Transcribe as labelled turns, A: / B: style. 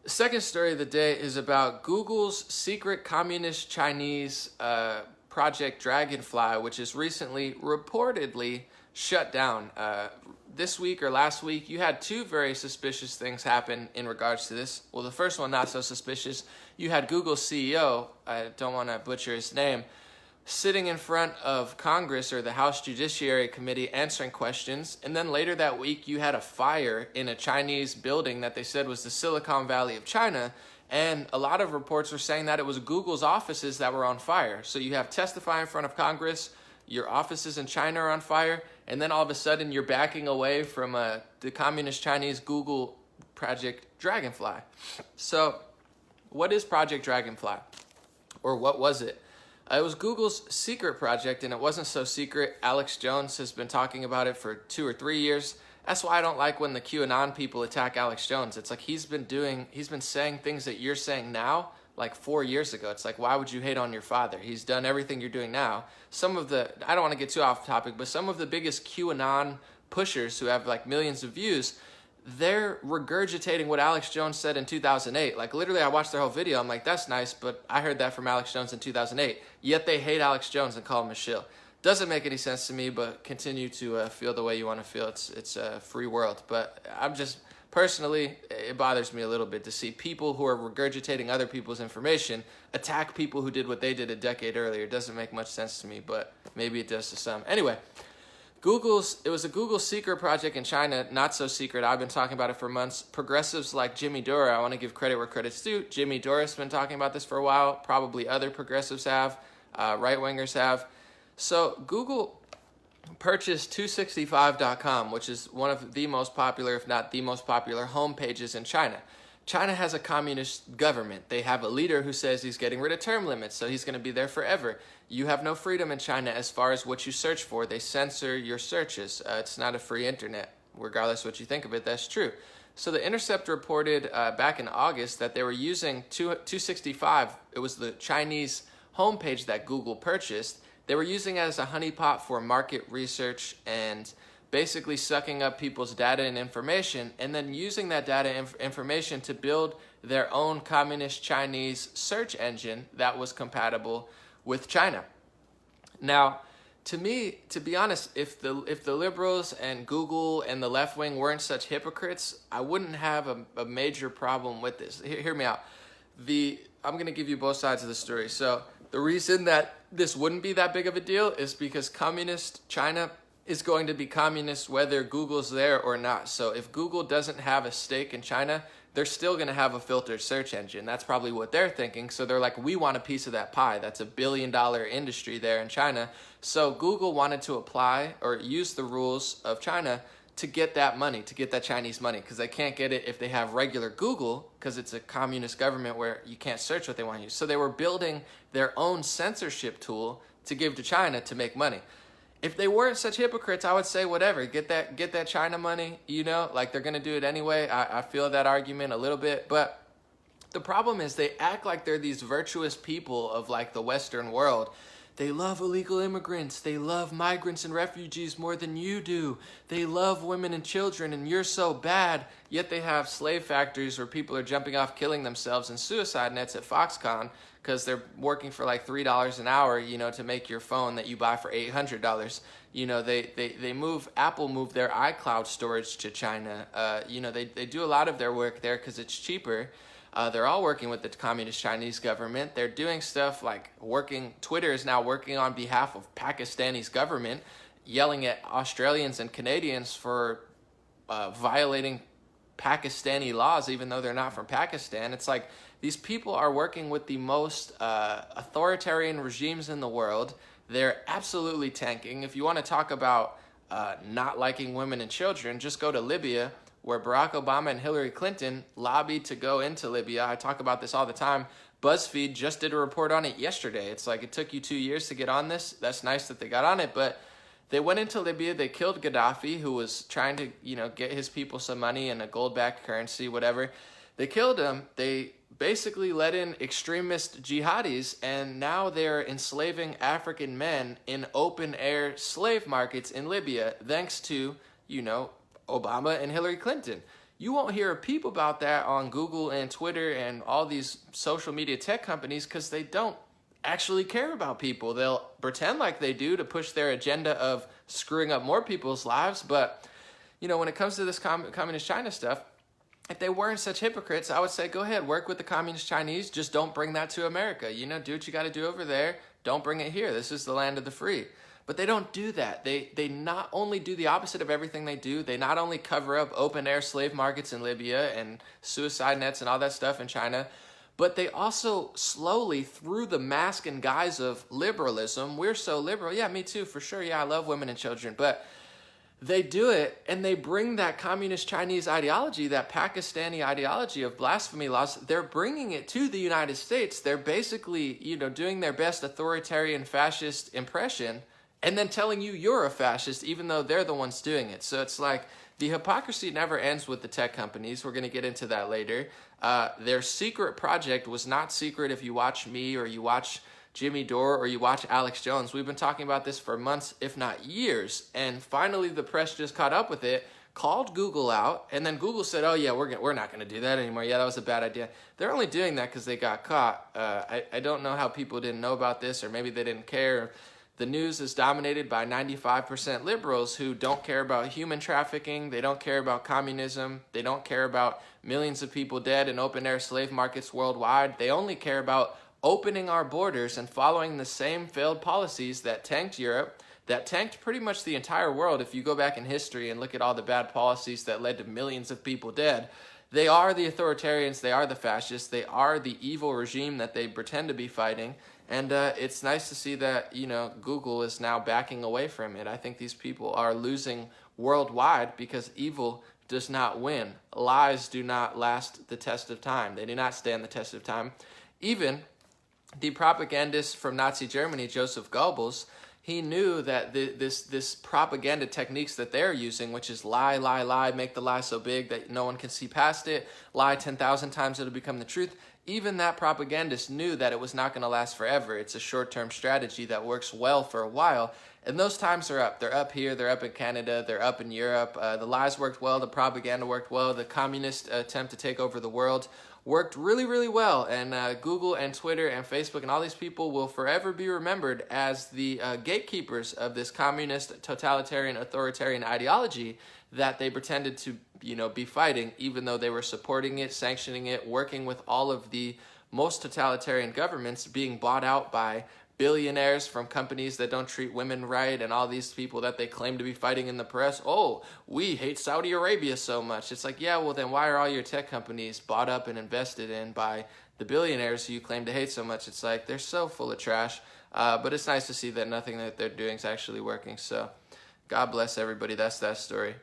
A: The second story of the day is about Google's secret communist Chinese project Dragonfly, which is recently reportedly shut down. This week or last week, you had two very suspicious things happen in regards to this. Well, the first one, not so suspicious. You had Google's CEO, I don't want to butcher his name, sitting in front of Congress or the House Judiciary Committee answering questions. And then later that week, you had a fire in a Chinese building that they said was the Silicon Valley of China. And a lot of reports were saying that it was Google's offices that were on fire. So you have testify in front of Congress, your offices in China are on fire, and then all of a sudden you're backing away from the communist Chinese Google Project Dragonfly. So what is Project Dragonfly? Or what was it? It was Google's secret project, and it wasn't so secret. Alex Jones has been talking about it for 2 or 3 years. That's why I don't like when the QAnon people attack Alex Jones. It's like he's been saying things that you're saying now, like 4 years ago. It's like, why would you hate on your father? He's done everything you're doing now. I don't want to get too off topic, but some of the biggest QAnon pushers who have like millions of views, they're regurgitating what Alex Jones said in 2008. Like literally I watched their whole video. I'm like, that's nice, but I heard that from Alex Jones in 2008. Yet they hate Alex Jones and call him a shill. Doesn't make any sense to me, but continue to feel the way you want to feel. It's a free world. But personally, it bothers me a little bit to see people who are regurgitating other people's information attack people who did what they did a decade earlier. It doesn't make much sense to me, but maybe it does to some. Anyway, it was a Google secret project in China, not so secret. I've been talking about it for months. Progressives like Jimmy Dore, I want to give credit where credit's due. Jimmy Dore's been talking about this for a while. Probably other progressives have, right-wingers have. So Google purchased 265.com, which is one of the most popular, if not the most popular, home pages in China. China has a communist government. They have a leader who says he's getting rid of term limits, so he's going to be there forever. You have no freedom in China as far as what you search for. They censor your searches. It's not a free internet. Regardless of what you think of it, that's true. So the Intercept reported back in August that they were using 265. It was the Chinese homepage that Google purchased. They were using it as a honeypot for market research and basically sucking up people's data and information, and then using that data information to build their own communist Chinese search engine that was compatible with China. Now, to me, to be honest, if the liberals and Google and the left wing weren't such hypocrites, I wouldn't have a major problem with this. Hear me out. I'm going to give you both sides of the story. So the reason that this wouldn't be that big of a deal is because communist China is going to be communist whether Google's there or not. So if Google doesn't have a stake in China, they're still going to have a filtered search engine. That's probably what they're thinking. So they're like, we want a piece of that pie. That's $1 billion industry there in China. So Google wanted to apply or use the rules of China to get that money, to get that Chinese money, because they can't get it if they have regular Google, because it's a communist government where you can't search what they want to use. So they were building their own censorship tool to give to China to make money. If they weren't such hypocrites, I would say whatever, get that China money, like they're going to do it anyway. I feel that argument a little bit, but the problem is they act like they're these virtuous people of like the Western world. They love illegal immigrants. They love migrants and refugees more than you do. They love women and children, and you're so bad. Yet they have slave factories where people are jumping off, killing themselves, and suicide nets at Foxconn because they're working for like $3 an hour, to make your phone that you buy for $800. Apple moved their iCloud storage to China. They do a lot of their work there because it's cheaper. They're all working with the communist Chinese government. They're doing stuff like Twitter is now working on behalf of Pakistani's government, yelling at Australians and Canadians for violating Pakistani laws, even though they're not from Pakistan. It's like these people are working with the most authoritarian regimes in the world. They're absolutely tanking. If you want to talk about not liking women and children, just go to Libya, where Barack Obama and Hillary Clinton lobbied to go into Libya. I talk about this all the time. BuzzFeed just did a report on it yesterday. It's like it took you 2 years to get on this. That's nice that they got on it, but they went into Libya. They killed Gaddafi, who was trying to, get his people some money and a gold-backed currency, whatever. They killed him. They basically let in extremist jihadis, and now they're enslaving African men in open-air slave markets in Libya, thanks to, Obama and Hillary Clinton. You won't hear a peep about that on Google and Twitter and all these social media tech companies because they don't actually care about people. They'll pretend like they do to push their agenda of screwing up more people's lives. But, you know, when it comes to this communist China stuff, if they weren't such hypocrites, I would say, go ahead, work with the communist Chinese. Just don't bring that to America. You know, do what you got to do over there. Don't bring it here. This is the land of the free. But they don't do that. They not only do the opposite of everything they do, they not only cover up open-air slave markets in Libya and suicide nets and all that stuff in China, but they also slowly, through the mask and guise of liberalism, we're so liberal. Yeah, me too, for sure. Yeah, I love women and children. But they do it, and they bring that communist Chinese ideology, that Pakistani ideology of blasphemy laws, they're bringing it to the United States. They're basically, you know, doing their best authoritarian fascist impression and then telling you you're a fascist, even though they're the ones doing it. So it's like the hypocrisy never ends with the tech companies. We're going to get into that later. Their secret project was not secret if you watch me or you watch Jimmy Dore or you watch Alex Jones. We've been talking about this for months, if not years. And finally, the press just caught up with it, called Google out, and then Google said, oh, yeah, we're not going to do that anymore. Yeah, that was a bad idea. They're only doing that because they got caught. I don't know how people didn't know about this, or maybe they didn't care. The news is dominated by 95% liberals who don't care about human trafficking. They don't care about communism. They don't care about millions of people dead in open-air slave markets worldwide. They only care about opening our borders and following the same failed policies that tanked Europe, that tanked pretty much the entire world. If you go back in history and look at all the bad policies that led to millions of people dead, they are the authoritarians, they are the fascists, they are the evil regime that they pretend to be fighting. And it's nice to see that, you know, Google is now backing away from it. I think these people are losing worldwide because evil does not win. Lies do not last the test of time. They do not stand the test of time. Even the propagandist from Nazi Germany, Joseph Goebbels, he knew that this propaganda techniques that they're using, which is lie, lie, lie, make the lie so big that no one can see past it, lie 10,000 times, it'll become the truth. Even that propagandist knew that it was not going to last forever. It's a short-term strategy that works well for a while. And those times are up. They're up here, they're up in Canada, they're up in Europe. The lies worked well, the propaganda worked well, the communist attempt to take over the world worked really, really well. And Google and Twitter and Facebook and all these people will forever be remembered as the gatekeepers of this communist, totalitarian, authoritarian ideology that they pretended to, you know, be fighting, even though they were supporting it, sanctioning it, working with all of the most totalitarian governments, being bought out by billionaires from companies that don't treat women right, and all these people that they claim to be fighting in the press. Oh, we hate Saudi Arabia so much. It's like, yeah, well then why are all your tech companies bought up and invested in by the billionaires who you claim to hate so much? It's like, they're so full of trash. But it's nice to see that nothing that they're doing is actually working. So God bless everybody. That's that story.